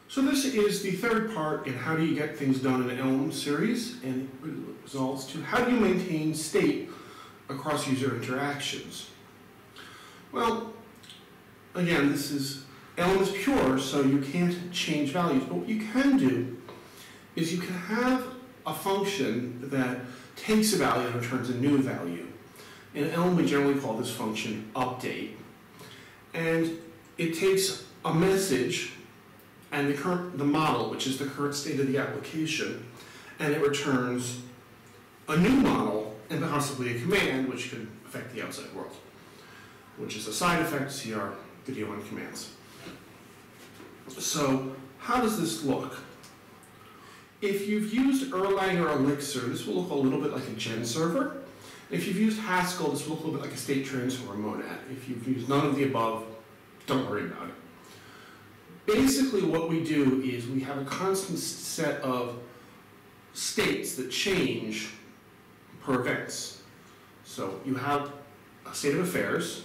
So this is the third part in how do you get things done in an Elm series, and it resolves to how do you maintain state across user interactions. Well, again, this is Elm is pure, so you can't change values, but what you can do is you can have a function that takes a value and returns a new value. In Elm, we generally call this function update, and it takes a message and the model, which is the current state of the application, and it returns a new model and possibly a command which could affect the outside world, which is a side effect. See our video on commands. So how does this look? If you've used Erlang or Elixir, this will look a little bit like a gen server. If you've used Haskell, this will look a little bit like a state transfer or monad. If you've used none of the above, don't worry about it. Basically what we do is we have a constant set of states that change per events. So you have a state of affairs,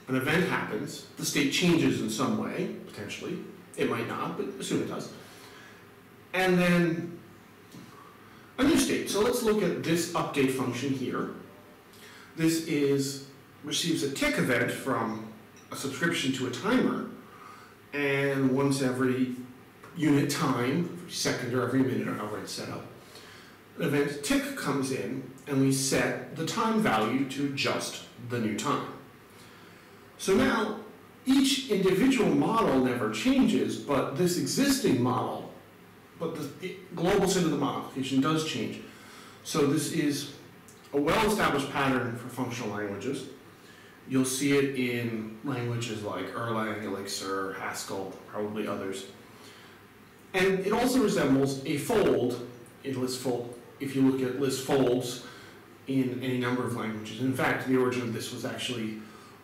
an event happens, the state changes in some way, potentially. It might not, but assume it does. And then a new state. So let's look at this update function here. This receives a tick event from a subscription to a timer, and once every unit time, every second or every minute or however it's set up, an event tick comes in and we set the time value to just the new time. So now each individual model never changes, but this existing model, but the global state of the modification does change. So this is a well-established pattern for functional languages. You'll see it in languages like Erlang, Elixir, Haskell, probably others. And it also resembles a fold in list fold, if you look at list folds in any number of languages. In fact, the origin of this was actually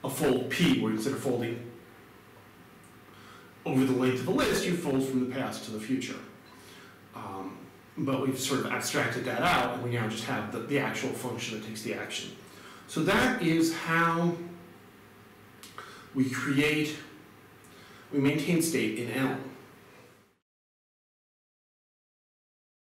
a fold P, where instead of folding over the length of a list, you fold from the past to the future. But we've sort of abstracted that out, and we now just have the actual function that takes the action. So that is how we maintain state in Elm.